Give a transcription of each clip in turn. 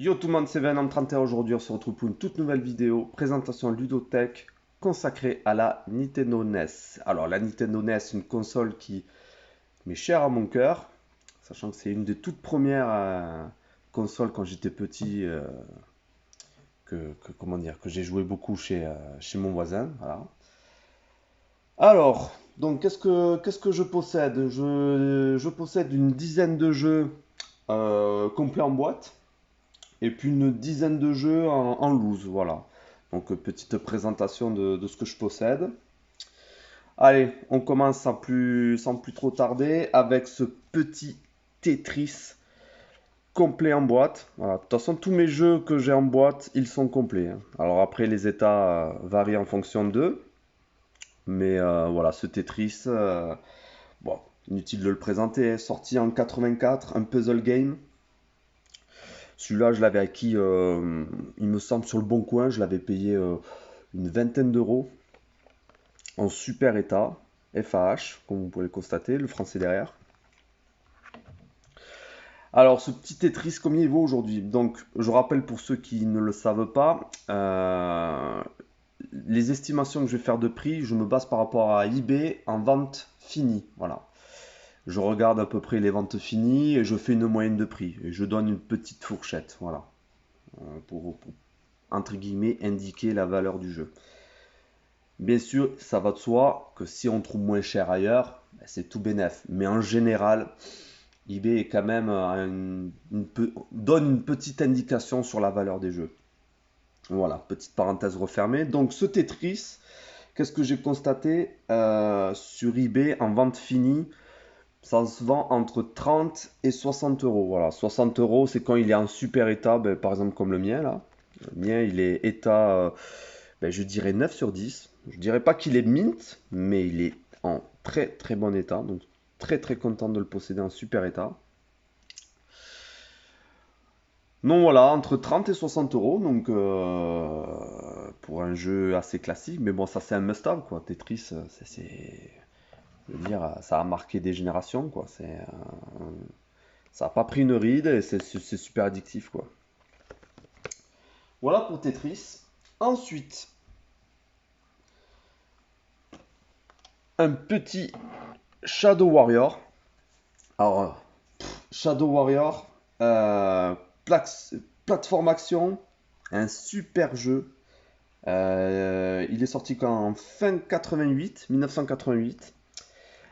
Yo tout le monde, c'est Venom31. Aujourd'hui, on se retrouve pour une toute nouvelle vidéo, présentation ludothèque consacrée à la Nintendo NES. Alors, la Nintendo NES, une console qui m'est chère à mon cœur, sachant que c'est une des toutes premières consoles quand j'étais petit, comment dire, que j'ai joué beaucoup chez mon voisin. Voilà. Alors, donc, qu'est-ce que je possède? Je possède une dizaine de jeux complets en boîte. Et puis une dizaine de jeux en loose, voilà. Donc petite présentation de ce que je possède. Allez, on commence sans plus trop tarder avec ce petit Tetris complet en boîte. Voilà. De toute façon, tous mes jeux que j'ai en boîte, ils sont complets, hein. Alors après, les états varient en fonction d'eux. Mais voilà, ce Tetris, bon, inutile de le présenter, hein. Sorti en 84, un puzzle game. Celui-là, je l'avais acquis, il me semble, sur le Bon Coin. Je l'avais payé une vingtaine d'euros en super état, FAH, comme vous pouvez le constater, le français derrière. Alors, ce petit Tetris, combien il vaut aujourd'hui? Donc, je rappelle pour ceux qui ne le savent pas, les estimations que je vais faire de prix, je me base par rapport à eBay en vente finie. Voilà. Je regarde à peu près les ventes finies et je fais une moyenne de prix. Et je donne une petite fourchette, voilà, pour entre guillemets, indiquer la valeur du jeu. Bien sûr, ça va de soi que si on trouve moins cher ailleurs, ben, c'est tout bénef. Mais en général, eBay est quand même donne une petite indication sur la valeur des jeux. Voilà, petite parenthèse refermée. Donc ce Tetris, qu'est-ce que j'ai constaté sur eBay en vente finie? Ça se vend entre 30 et 60 euros. Voilà, 60 euros, c'est quand il est en super état, ben, par exemple comme le mien là. Le mien, il est état, ben, je dirais 9 sur 10. Je dirais pas qu'il est mint, mais il est en très très bon état. Donc très très content de le posséder en super état. Donc voilà, entre 30 et 60 euros. Donc pour un jeu assez classique. Mais bon, ça c'est un must-have quoi. Tetris, je veux dire, ça a marqué des générations quoi. Ça n'a pas pris une ride et c'est super addictif quoi. Voilà pour Tetris. Ensuite, un petit Shadow Warrior. Alors, Shadow Warrior, euh, plateforme action, un super jeu. Il est sorti quand en fin 88, 1988.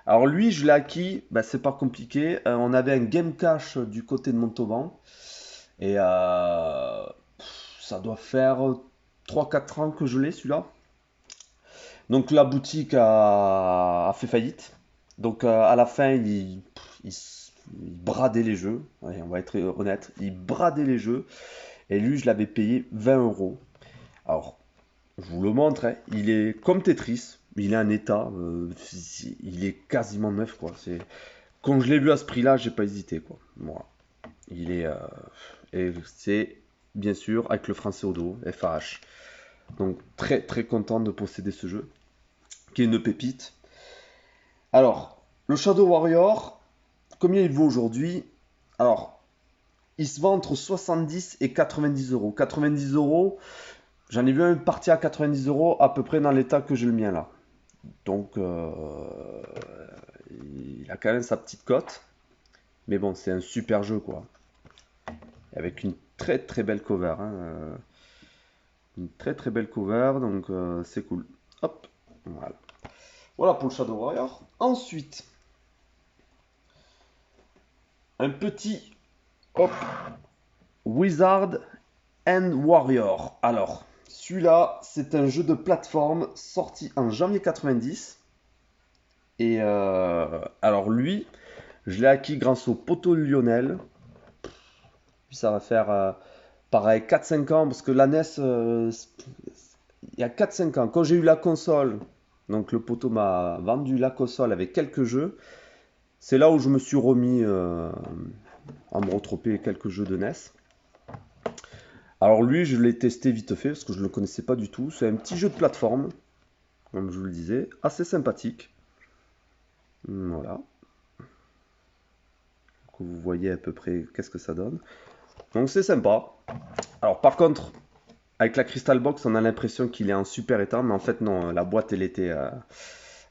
Alors lui, je l'ai acquis, bah, c'est pas compliqué. On avait un game cache du côté de Montauban. Et ça doit faire 3-4 ans que je l'ai celui-là. Donc la boutique a fait faillite. Donc à la fin, il bradait les jeux. Ouais, on va être honnête. Il bradait les jeux. Et lui, je l'avais payé 20 euros. Alors, je vous le montre, hein. Il est comme Tetris. Il est en état. Il est quasiment neuf, quoi. Quand je l'ai vu à ce prix-là, j'ai pas hésité, quoi. Voilà. Il est. Et c'est bien sûr avec le français au dos, FAH. Donc très très content de posséder ce jeu, qui est une pépite. Alors, le Shadow Warrior, combien il vaut aujourd'hui? Alors, il se vend entre 70 et 90 euros. 90 euros, j'en ai vu un parti à 90 euros à peu près dans l'état que j'ai le mien là. Donc, il a quand même sa petite cote. Mais bon, c'est un super jeu quoi. Avec une très très belle cover, hein. Une très très belle cover, donc c'est cool. Hop, voilà. Voilà pour le Shadow Warrior. Ensuite, un petit hop, Wizard and Warrior. Alors, celui-là, c'est un jeu de plateforme sorti en janvier 90. Et alors lui, je l'ai acquis grâce au poteau Lionel. Puis ça va faire pareil 4-5 ans, parce que la NES, il y a 4-5 ans, quand j'ai eu la console, donc le poteau m'a vendu la console avec quelques jeux, c'est là où je me suis remis à me retroper quelques jeux de NES. Alors lui, je l'ai testé vite fait parce que je ne le connaissais pas du tout. C'est un petit jeu de plateforme, comme je vous le disais, assez sympathique. Voilà. Donc vous voyez à peu près qu'est-ce que ça donne. Donc c'est sympa. Alors par contre, avec la Crystal Box, on a l'impression qu'il est en super état, mais en fait non, la boîte elle était à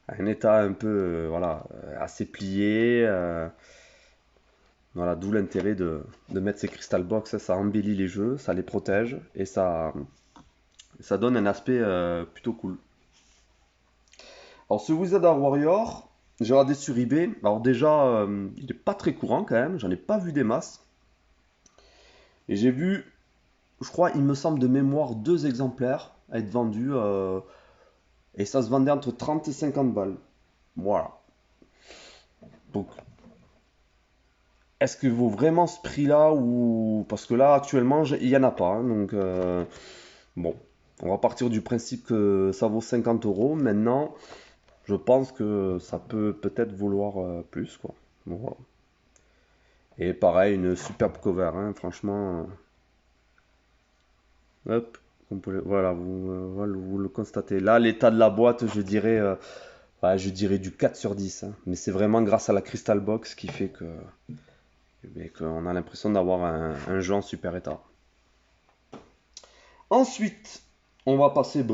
un état un peu voilà, assez plié. Voilà, d'où l'intérêt de mettre ces Crystal Box, ça embellit les jeux, ça les protège et ça donne un aspect plutôt cool. Alors ce Wizard Warrior, j'ai regardé sur eBay. Alors déjà, il n'est pas très courant quand même, j'en ai pas vu des masses. Et j'ai vu, je crois, il me semble de mémoire, deux exemplaires à être vendus. Et ça se vendait entre 30 et 50 balles. Voilà. Donc, est-ce qu'il vaut vraiment ce prix-là ou... Parce que là, actuellement, il n'y en a pas, hein. Donc, bon, on va partir du principe que ça vaut 50 euros. Maintenant, je pense que ça peut peut-être vouloir plus, quoi. Bon, voilà. Et pareil, une superbe cover, hein, franchement. Hop, voilà, voilà, vous le constatez. Là, l'état de la boîte, je dirais, ouais, je dirais du 4 sur 10, hein. Mais c'est vraiment grâce à la Crystal Box qui fait que, qu'on a l'impression d'avoir un jeu en super état. Ensuite, on va passer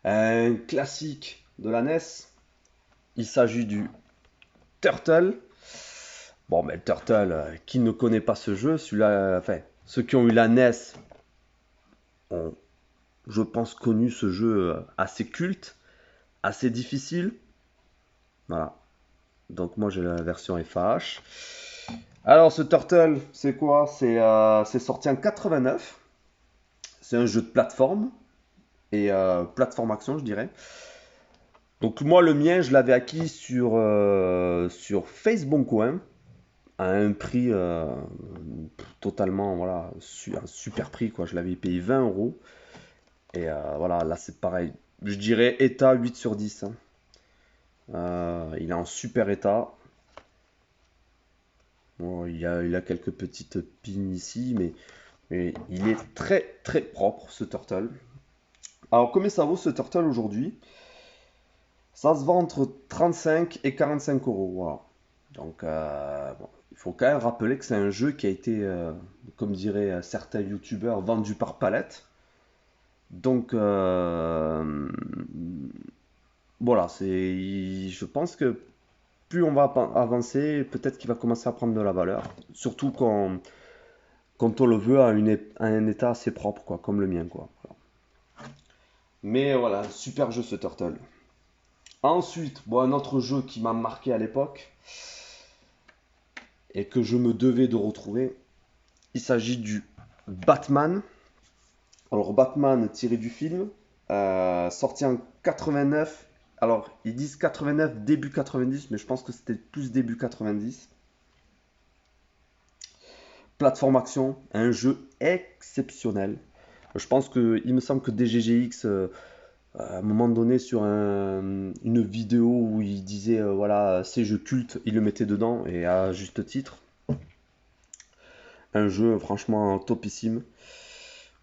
à un classique de la NES. Il s'agit du Turtle. Bon, mais le Turtle, qui ne connaît pas ce jeu, celui-là, enfin, ceux qui ont eu la NES ont, je pense, connu ce jeu assez culte, assez difficile. Voilà. Donc moi j'ai la version FH. Alors ce Turtle, c'est quoi? C'est sorti en 89. C'est un jeu de plateforme et plateforme action, je dirais. Donc moi le mien, je l'avais acquis sur Facebook Coin à un prix totalement voilà un super prix quoi. Je l'avais payé 20 euros et voilà là c'est pareil. Je dirais état 8 sur 10, hein. Il est en super état. Bon, il a quelques petites pines ici, mais il est très très propre ce turtle. Alors combien ça vaut ce turtle aujourd'hui? Ça se vend entre 35 et 45 euros. Voilà. Donc bon, il faut quand même rappeler que c'est un jeu qui a été, comme diraient certains youtubeurs, vendu par palette. Donc voilà, je pense que plus on va avancer, peut-être qu'il va commencer à prendre de la valeur. Surtout quand on le veut à un état assez propre, quoi, comme le mien, quoi. Voilà. Mais voilà, super jeu ce Turtle. Ensuite, bon, un autre jeu qui m'a marqué à l'époque et que je me devais de retrouver, il s'agit du Batman. Alors Batman tiré du film, sorti en 89. Alors ils disent 89, début 90, mais je pense que c'était plus début 90. Plateforme action, un jeu exceptionnel. Je pense que, il me semble que DGGX, à un moment donné, sur une vidéo où il disait, voilà, ces jeux cultes, il le mettait dedans, et à juste titre. Un jeu franchement topissime.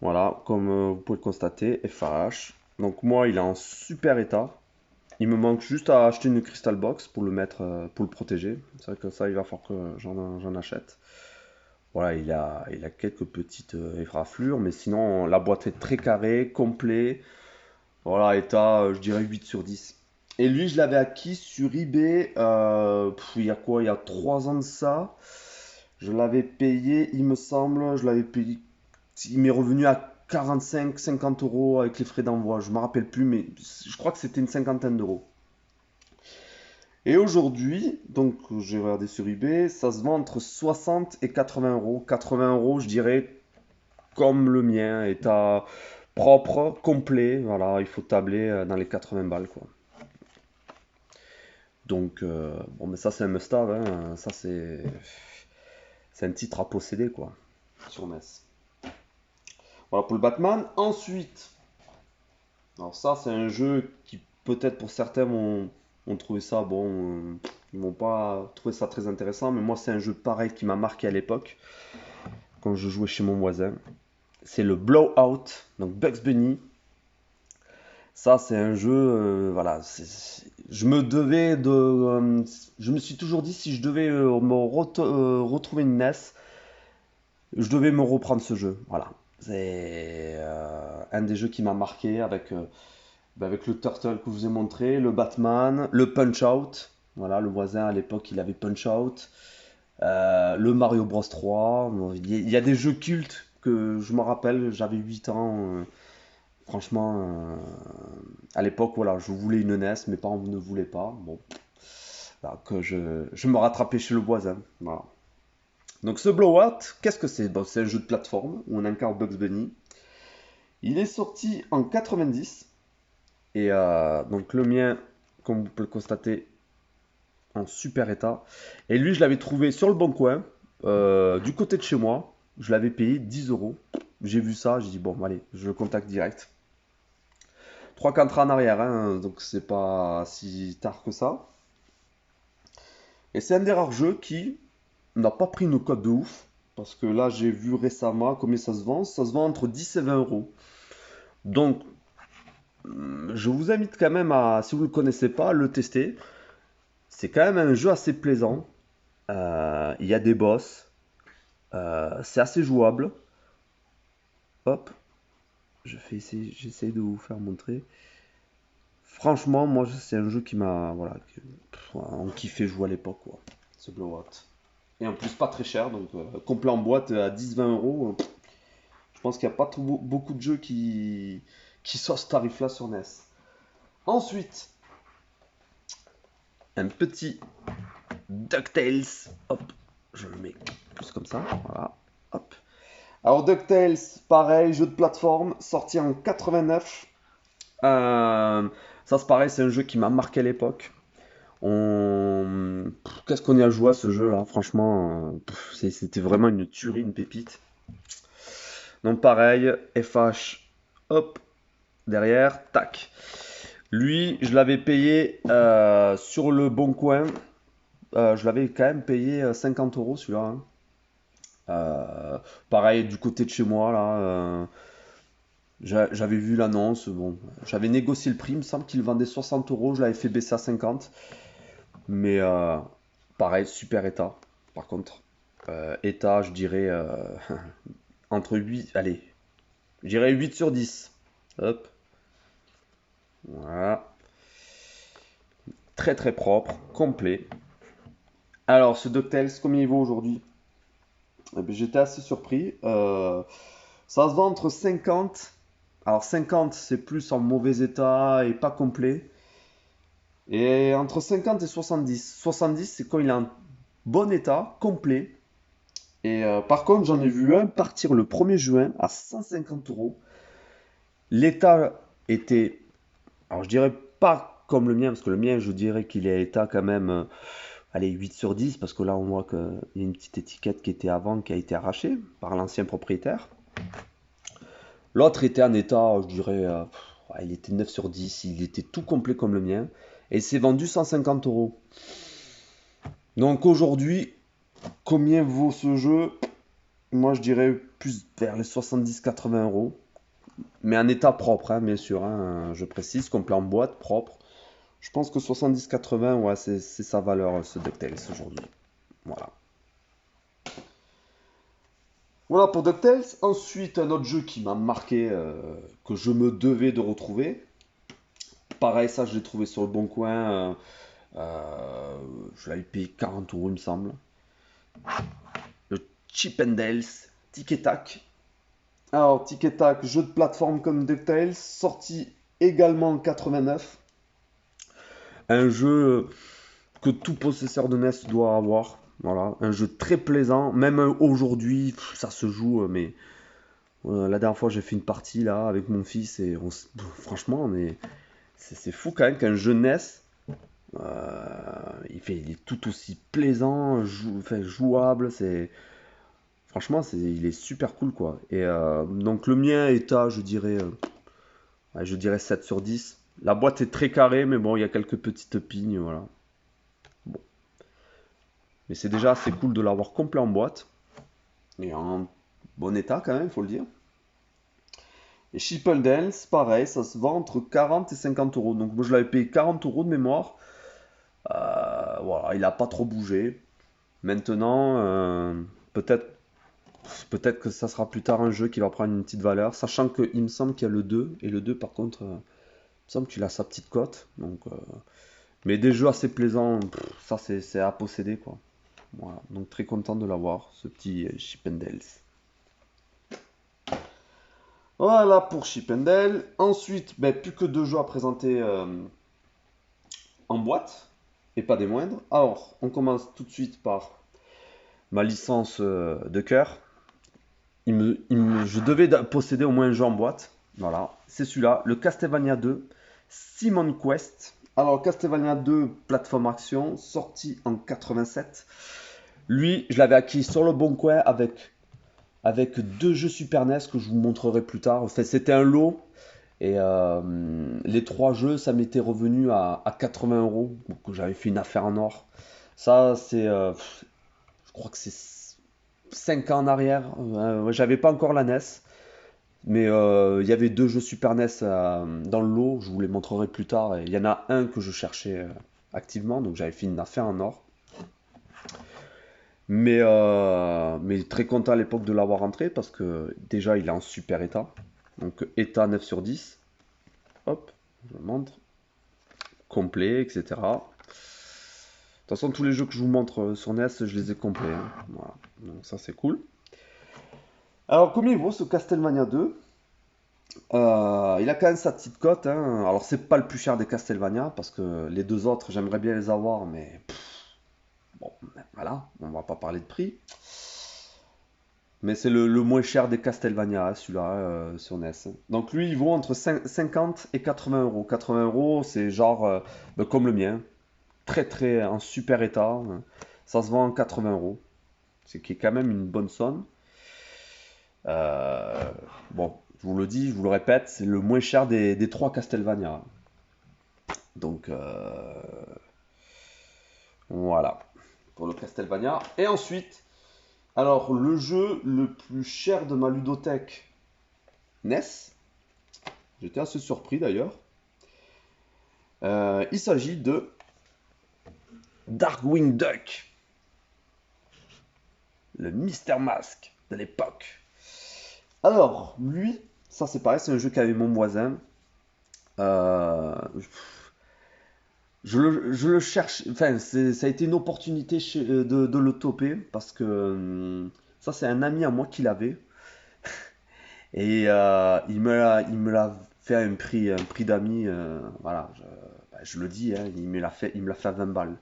Voilà, comme vous pouvez le constater, FAH. Donc moi, il est en super état. Il me manque juste à acheter une Crystal Box pour le mettre, pour le protéger. C'est vrai que ça, il va falloir que j'en achète. Voilà, il a quelques petites effraflures, mais sinon, la boîte est très carrée, complet. Voilà, état, je dirais 8 sur 10. Et lui, je l'avais acquis sur eBay, il y a quoi? Il y a 3 ans de ça. Je l'avais payé, il me semble, je l'avais payé. Il m'est revenu à 45, 50 euros avec les frais d'envoi. Je ne me rappelle plus, mais je crois que c'était une cinquantaine d'euros. Et aujourd'hui, donc j'ai regardé sur eBay, ça se vend entre 60 et 80 euros. 80 euros, je dirais, comme le mien, état propre, complet. Voilà, il faut tabler dans les 80 balles, quoi. Donc, bon, mais ça, c'est un must-have, hein. Ça, c'est un titre à posséder, quoi, sur NES. Voilà pour le Batman. Ensuite, alors ça, c'est un jeu qui, peut-être pour certains, ont trouvé ça, bon, ils vont pas trouver ça très intéressant, mais moi, c'est un jeu pareil qui m'a marqué à l'époque, quand je jouais chez mon voisin. C'est le Blowout, donc Bugs Bunny. Ça, c'est un jeu, voilà, je me devais je me suis toujours dit si je devais retrouver une NES, Je devais me reprendre ce jeu, voilà. C'est un des jeux qui m'a marqué avec le Turtle que je vous ai montré, le Batman, le Punch-Out. Voilà, le voisin à l'époque, il avait Punch-Out. Le Mario Bros 3. Bon, il y a des jeux cultes que je me rappelle, j'avais 8 ans. Franchement, à l'époque, voilà, je voulais une NES, mes parents ne voulaient pas. Bon, voilà, que je me rattrapais chez le voisin. Voilà. Donc ce Blowout, qu'est-ce que c'est? Bon, c'est un jeu de plateforme où on incarne Bugs Bunny. Il est sorti en 90 et donc le mien, comme vous pouvez le constater, en super état. Et lui, je l'avais trouvé sur le bon coin, du côté de chez moi. Je l'avais payé 10 euros. J'ai vu ça, j'ai dit bon, allez, je le contacte direct. 3-4 ans en arrière, hein, donc c'est pas si tard que ça. Et c'est un des rares jeux qui n'a pas pris une cote de ouf. Parce que là, j'ai vu récemment combien ça se vend. Ça se vend entre 10 et 20 euros. Donc, je vous invite quand même à, si vous ne le connaissez pas, à le tester. C'est quand même un jeu assez plaisant. Il y a des boss. C'est assez jouable. Hop, j'essaie de vous faire montrer. Franchement, moi, c'est un jeu qui m'a, voilà, on kiffait jouer à l'époque, quoi. Ce Blowout. Et en plus, pas très cher, donc complet en boîte à 10-20 euros. Je pense qu'il n'y a pas beaucoup de jeux qui sortent ce tarif-là sur NES. Ensuite, un petit DuckTales. Hop, je le mets plus comme ça. Voilà. Hop. Alors DuckTales, pareil, jeu de plateforme, sorti en 89. Ça c'est pareil, c'est un jeu qui m'a marqué à l'époque. Qu'est-ce qu'on y a joué à ce jeu là? Franchement, c'était vraiment une tuerie, une pépite. Donc pareil, FH, hop, derrière, tac. Lui, je l'avais payé sur le bon coin. Je l'avais quand même payé 50 euros celui-là, hein. Pareil, du côté de chez moi, là, j'avais vu l'annonce. Bon, j'avais négocié le prix. Il me semble qu'il vendait 60 euros. Je l'avais fait baisser à 50. Mais pareil, super état. Par contre, état, je dirais entre 8. Allez, je dirais 8 sur 10. Hop, voilà. Très très propre, complet. Alors, ce DuckTales, combien il vaut aujourd'hui? Eh ben, j'étais assez surpris. Ça se vend entre 50. Alors 50, c'est plus en mauvais état et pas complet. Et entre 50 et 70. 70, c'est quand il est en bon état, complet. Et par contre, j'en ai vu un partir le 1er juin à 150 euros. L'état était, alors je dirais pas comme le mien, parce que le mien, je dirais qu'il est à état quand même, allez, 8 sur 10, parce que là, on voit qu'il y a une petite étiquette qui était avant, qui a été arrachée par l'ancien propriétaire. L'autre était en état, je dirais, il était 9 sur 10, il était tout complet comme le mien. Et c'est vendu 150 euros. Donc aujourd'hui, combien vaut ce jeu? Moi je dirais plus vers les 70-80 euros. Mais en état propre, hein, bien sûr, hein, je précise, complet en boîte, propre. Je pense que 70-80, ouais, c'est sa valeur, ce DuckTales aujourd'hui. Voilà. Voilà pour DuckTales. Ensuite, un autre jeu qui m'a marqué, que je me devais de retrouver. Pareil, ça, je l'ai trouvé sur le bon coin. Je l'avais payé 40 euros, il me semble. Le Chip and Dale's Tic et Tac. Alors, Tic et Tac, jeu de plateforme comme DuckTales, sorti également en 89. Un jeu que tout possesseur de NES doit avoir. Voilà, un jeu très plaisant. Même aujourd'hui, ça se joue, mais la dernière fois, j'ai fait une partie là avec mon fils et franchement, c'est fou quand même qu'un jeu NES. Il est tout aussi plaisant, enfin, jouable. Franchement, il est super cool quoi. Et donc le mien est à, ouais, je dirais 7 sur 10. La boîte est très carrée, mais bon, il y a quelques petites pignes, voilà. Bon. Mais c'est déjà assez cool de l'avoir complet en boîte. Et en bon état quand même, il faut le dire. Et Chip and Dale's, pareil, ça se vend entre 40 et 50 euros. Donc moi je l'avais payé 40 euros de mémoire. Voilà, il n'a pas trop bougé. Maintenant, peut-être peut-être que ça sera plus tard un jeu qui va prendre une petite valeur, sachant qu'il me semble qu'il y a le 2, et le 2 par contre, il me semble qu'il a sa petite cote. Donc, mais des jeux assez plaisants, ça c'est à posséder quoi. Voilà, donc très content de l'avoir, ce petit Chip 'n Dale. Voilà pour Chip 'n Dale. Ensuite, ben, plus que deux jeux à présenter en boîte, et pas des moindres. Alors, on commence tout de suite par ma licence de cœur. Je devais posséder au moins un jeu en boîte. Voilà, c'est celui-là, le Castlevania 2, Simon Quest. Alors, Castlevania 2, plateforme action, sorti en 87. Lui, je l'avais acquis sur le bon coin avec deux jeux Super NES que je vous montrerai plus tard. Enfin, c'était un lot. Et les trois jeux, ça m'était revenu à 80 euros. Donc j'avais fait une affaire en or. Ça, c'est. Je crois que c'est 5 ans en arrière. J'avais pas encore la NES. Mais il y avait deux jeux Super NES dans le lot. Je vous les montrerai plus tard. Et il y en a un que je cherchais activement. Donc j'avais fait une affaire en or. Mais très content à l'époque de l'avoir rentré parce que déjà il est en super état. Donc état 9 sur 10. Hop, je vous montre. Complet, etc. De toute façon, tous les jeux que je vous montre sur NES, je les ai complets. Hein. Voilà. Donc ça, c'est cool. Alors, combien il vaut ce Castlevania 2? Il a quand même sa petite cote. Hein. Alors, c'est pas le plus cher des Castlevania, parce que les deux autres, j'aimerais bien les avoir, mais bon, voilà, on va pas parler de prix. Mais c'est le moins cher des Castlevania, celui-là, sur NES. Donc lui, il vaut entre 50 et 80 euros. 80 euros, c'est genre comme le mien. Très très en super état. Ça se vend en 80 euros. Ce qui est quand même une bonne somme. Euh, bon, je vous le dis, je vous le répète, c'est le moins cher des trois Castlevania. Donc voilà pour le Castlevania. Et ensuite, alors le jeu le plus cher de ma ludothèque NES, j'étais assez surpris d'ailleurs. Il s'agit de Darkwing Duck, le Mister Mask de l'époque. Alors, lui, ça c'est pareil, c'est un jeu qu'avait mon voisin. Euh, je le cherche, enfin, ça a été une opportunité de le toper parce que ça c'est un ami à moi qui l'avait et il me l'a fait à un prix d'ami. Voilà, je le dis, hein, il me l'a fait à 20 balles.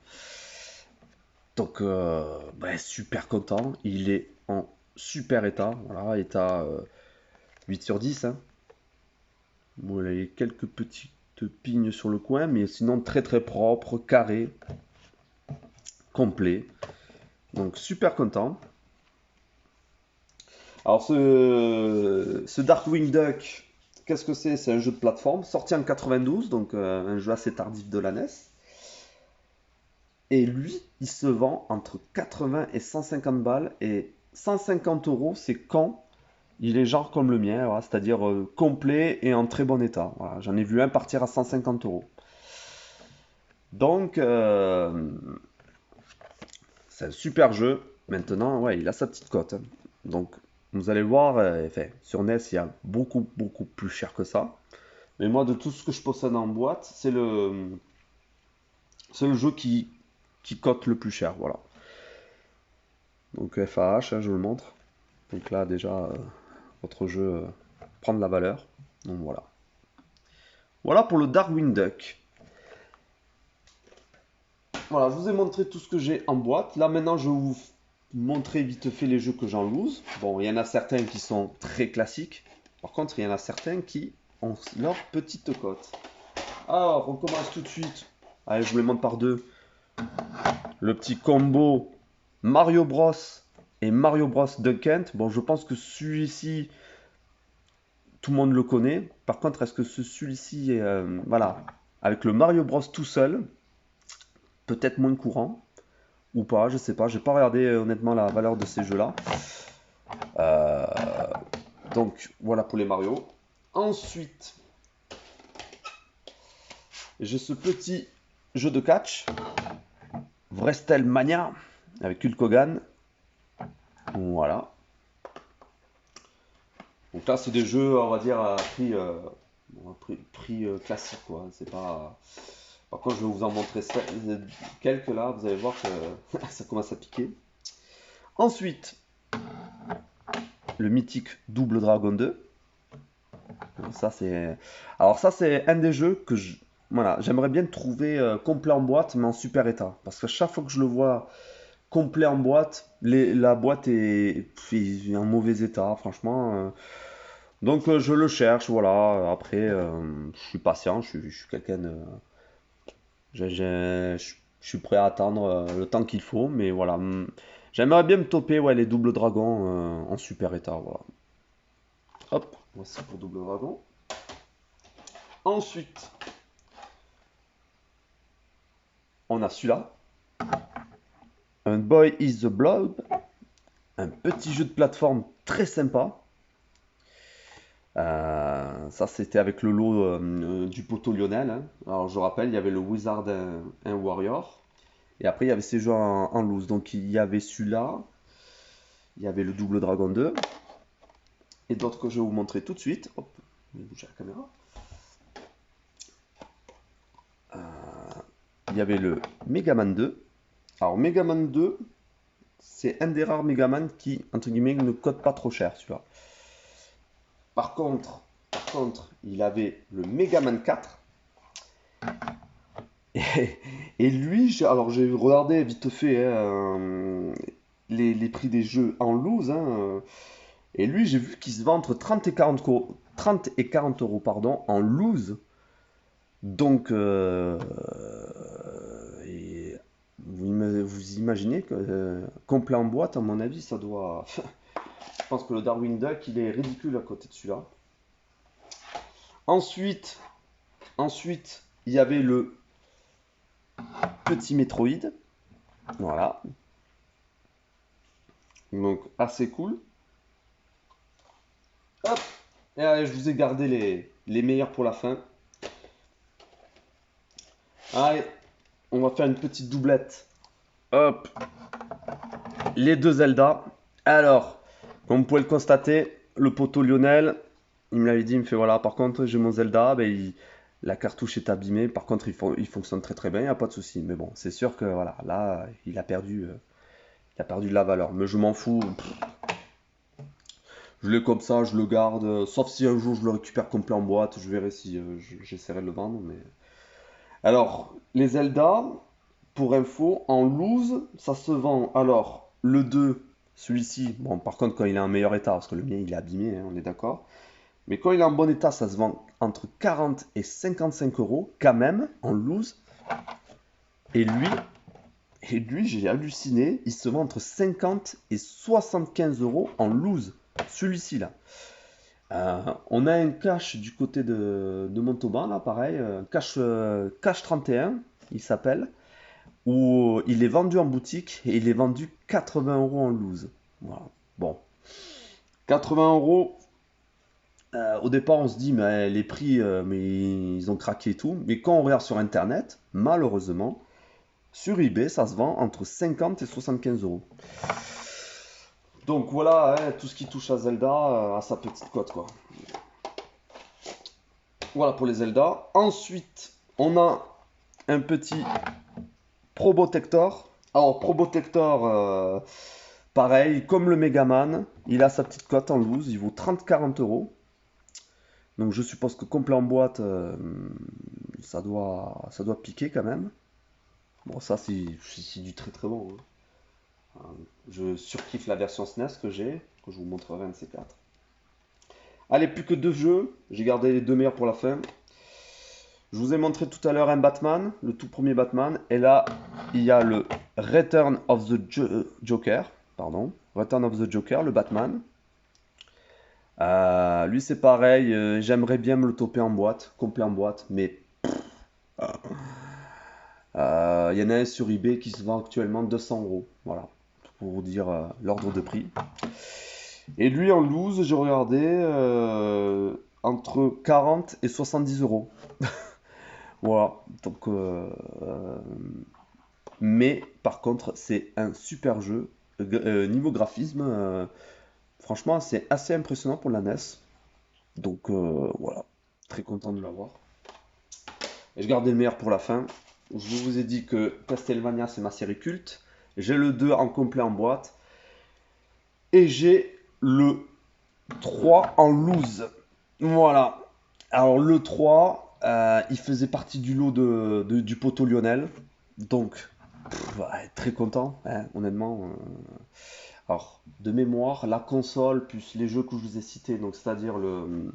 Donc, super content. Il est en super état. Voilà, état 8 sur 10. Hein. Bon, il a quelques petites pignes sur le coin, mais sinon très très propre, carré, complet. Donc, super content. Alors, ce Darkwing Duck, qu'est-ce que c'est? C'est un jeu de plateforme sorti en 92, donc un jeu assez tardif de la NES. Et lui, il se vend entre 80 et 150 balles. Et 150 euros, c'est quand il est genre comme le mien, voilà, c'est-à-dire complet et en très bon état. Voilà, j'en ai vu un partir à 150 euros. Donc, c'est un super jeu. Maintenant, ouais, il a sa petite cote. Hein. Donc, vous allez voir, enfin, sur NES, il y a beaucoup, beaucoup plus cher que ça. Mais moi, de tout ce que je possède en boîte, c'est le jeu qui cote le plus cher. Voilà. Donc, FAH, hein, je vous le montre. Donc là, déjà, votre jeu prend de la valeur. Donc voilà. Voilà pour le Darkwing Duck. Voilà, je vous ai montré tout ce que j'ai en boîte. Là, maintenant, je vais vous montrer vite fait les jeux que j'en loose. Bon, il y en a certains qui sont très classiques. Par contre, il y en a certains qui ont leur petite cote. Alors, on commence tout de suite. Allez, je vous les montre par deux. Le petit combo Mario Bros et Mario Bros Duck Hunt. Bon, je pense que celui-ci, tout le monde le connaît. Par contre, est-ce que celui-ci, voilà, avec le Mario Bros tout seul, peut-être moins courant ou pas, je sais pas. J'ai pas regardé honnêtement la valeur de ces jeux-là. Euh, donc voilà pour les Mario. Ensuite, j'ai ce petit jeu de catch, WrestleMania avec Hulk Hogan. Voilà. Donc là, c'est des jeux, on va dire, à prix, classique, quoi. C'est pas. Par contre, je vais vous en montrer quelques là, vous allez voir que ça commence à piquer. Ensuite, le mythique Double Dragon 2. Ça, c'est. Alors, ça, c'est un des jeux que voilà, j'aimerais bien trouver complet en boîte, mais en super état. Parce que chaque fois que je le vois complet en boîte, la boîte est en mauvais état, franchement. Donc, je le cherche, voilà. Après, je suis patient, je suis quelqu'un de. Je suis prêt à attendre le temps qu'il faut, mais voilà. J'aimerais bien me toper ouais, les doubles dragons en super état, voilà. Hop, voici pour double dragon. Ensuite, on a celui-là. Un Boy is the Blob. Un petit jeu de plateforme très sympa. Ça, c'était avec le lot du poteau Lionel, hein. Alors, je rappelle, il y avait le Wizard and Warrior. Et après, il y avait ces jeux en loose. Donc, il y avait celui-là. Il y avait le Double Dragon 2. Et d'autres que je vais vous montrer tout de suite. Hop, je vais bouger la caméra. Il y avait le Megaman 2. Alors, Megaman 2, c'est un des rares Megaman qui, entre guillemets, ne coûte pas trop cher, celui-là. Par contre, il avait le Megaman 4. Et lui, alors j'ai regardé vite fait hein, les prix des jeux en loose. Hein, et lui, j'ai vu qu'il se vend entre 30 et 40 euros, 30 et 40 euros pardon, en loose. Donc, et vous imaginez que complet en boîte, à mon avis, ça doit. Je pense que le Darwin Duck, il est ridicule à côté de celui-là. Ensuite, il y avait le petit Metroid. Voilà. Donc, assez cool. Hop. Et allez, je vous ai gardé les meilleurs pour la fin. Allez, on va faire une petite doublette. Hop. Les deux Zelda. Alors, comme vous pouvez le constater, le poteau Lionel, il me l'avait dit, il me fait voilà, par contre, j'ai mon Zelda, ben, la cartouche est abîmée. Par contre, il fonctionne très très bien, il n'y a pas de souci. Mais bon, c'est sûr que voilà, là, il a perdu de la valeur. Mais je m'en fous. Je l'ai comme ça, je le garde. Sauf si un jour je le récupère complet en boîte, je verrai si j'essaierai de le vendre. Mais... Alors, les Zelda, pour info, en loose, ça se vend. Alors, le 2, celui-ci, bon, par contre, quand il est en meilleur état, parce que le mien il est abîmé, hein, on est d'accord. Mais quand il est en bon état, ça se vend entre 40 et 55 euros, quand même, en loose. Et lui, j'ai halluciné, il se vend entre 50 et 75 euros en loose. Celui-ci là. On a un cache du côté de Montauban, là, pareil, cache 31, il s'appelle, où il est vendu en boutique et il est vendu 80 euros en loose. Voilà. Bon, 80 euros, au départ on se dit, mais les prix, mais ils ont craqué et tout. Mais quand on regarde sur internet, malheureusement, sur eBay, ça se vend entre 50 et 75 euros. Donc voilà, hein, tout ce qui touche à Zelda a sa petite cote, quoi. Voilà pour les Zelda. Ensuite, on a un petit Probotector. Alors, Probotector, pareil, comme le Megaman, il a sa petite cote en loose. Il vaut 30-40 euros. Donc, je suppose que complet en boîte, ça doit piquer quand même. Bon, ça, c'est du très très bon, hein. Je surkiffe la version SNES que j'ai, que je vous montrerai un de ces quatre. Allez, plus que deux jeux. J'ai gardé les deux meilleurs pour la fin. Je vous ai montré tout à l'heure un Batman, le tout premier Batman. Et là, il y a le Return of the Joker. Pardon. Return of the Joker, le Batman. Lui, c'est pareil. J'aimerais bien me le toper en boîte, complet en boîte. Mais il y en a un sur eBay qui se vend actuellement 200 euros. Voilà. Pour vous dire l'ordre de prix. Et lui, en loose, j'ai regardé entre 40 et 70 euros. Voilà, donc mais par contre c'est un super jeu. Niveau graphisme, Franchement, c'est assez impressionnant pour la NES. Donc voilà, très content de l'avoir. Et je garde le meilleur pour la fin. Je vous ai dit que Castlevania, c'est ma série culte. J'ai le 2 en complet en boîte. Et j'ai le 3 en loose. Voilà. Alors le 3, il faisait partie du lot du poteau Lionel. Donc, ouais, très content, hein, honnêtement. Alors, de mémoire, la console, plus les jeux que je vous ai cités, donc c'est-à-dire le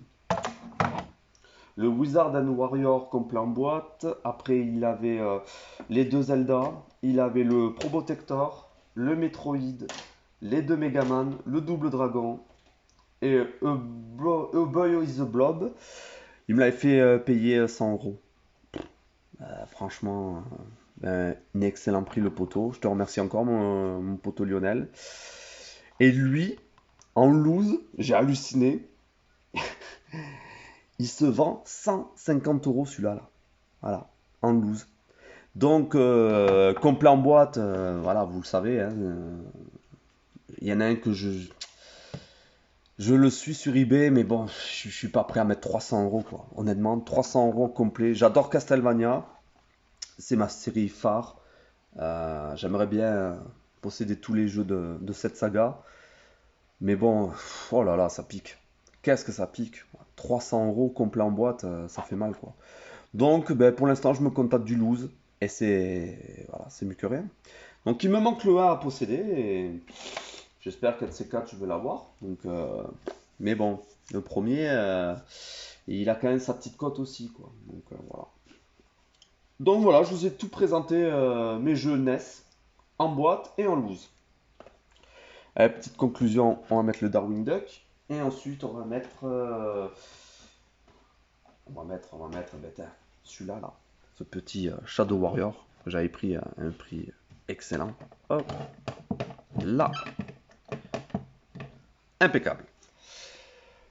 Wizard and Warrior complet en boîte. Après, il avait les deux Zelda. Il avait le Probotector, le Metroid, les deux Megaman, le Double Dragon et A Boy is a Blob. Il me l'avait fait payer 100 euros. Franchement, un excellent prix le poteau. Je te remercie encore, mon poteau Lionel. Et lui, en loose, j'ai halluciné. Il se vend 150 euros celui-là. Là. Voilà, en loose. Donc, complet en boîte, voilà, vous le savez. Hein, y en a un que je le suis sur eBay, mais bon, je suis pas prêt à mettre 300 euros, quoi. Honnêtement, 300 euros complet. J'adore Castlevania. C'est ma série phare. J'aimerais bien posséder tous les jeux de cette saga. Mais bon, oh là là, ça pique. Qu'est-ce que ça pique? 300 euros complet en boîte, ça fait mal, quoi. Donc, ben, pour l'instant, je me contente du loose. Et c'est voilà, c'est mieux que rien. Donc, il me manque le 1 à posséder. Et j'espère qu'un de ces quatre, je vais l'avoir. Donc, mais bon, le premier, il a quand même sa petite cote aussi, quoi. Donc, voilà. Donc voilà, je vous ai tout présenté mes jeux NES en boîte et en loose. Petite conclusion, on va mettre le Darwin Duck et ensuite on va mettre ben, celui-là là, ce petit Shadow Warrior que j'avais pris à un prix excellent. Hop, là, impeccable.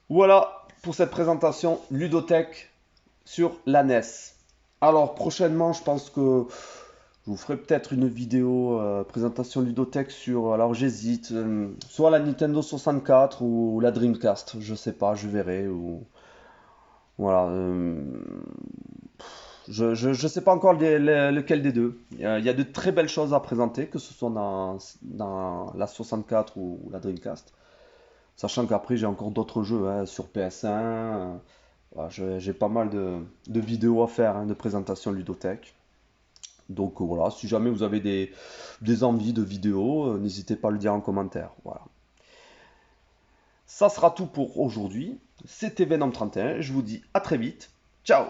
Voilà pour cette présentation ludothèque sur la NES. Alors prochainement, je pense que je vous ferai peut-être une vidéo présentation ludothèque sur. Alors j'hésite, soit la Nintendo 64 ou la Dreamcast. Je sais pas, je verrai. Ou voilà. Je sais pas encore lequel des deux. Il y a de très belles choses à présenter, que ce soit dans la 64 ou la Dreamcast. Sachant qu'après j'ai encore d'autres jeux hein, sur PS1. Voilà, j'ai pas mal de vidéos à faire, hein, de présentations ludothèque. Donc voilà, si jamais vous avez des envies de vidéos, n'hésitez pas à le dire en commentaire. Voilà. Ça sera tout pour aujourd'hui. C'était Venom 31. Je vous dis à très vite. Ciao!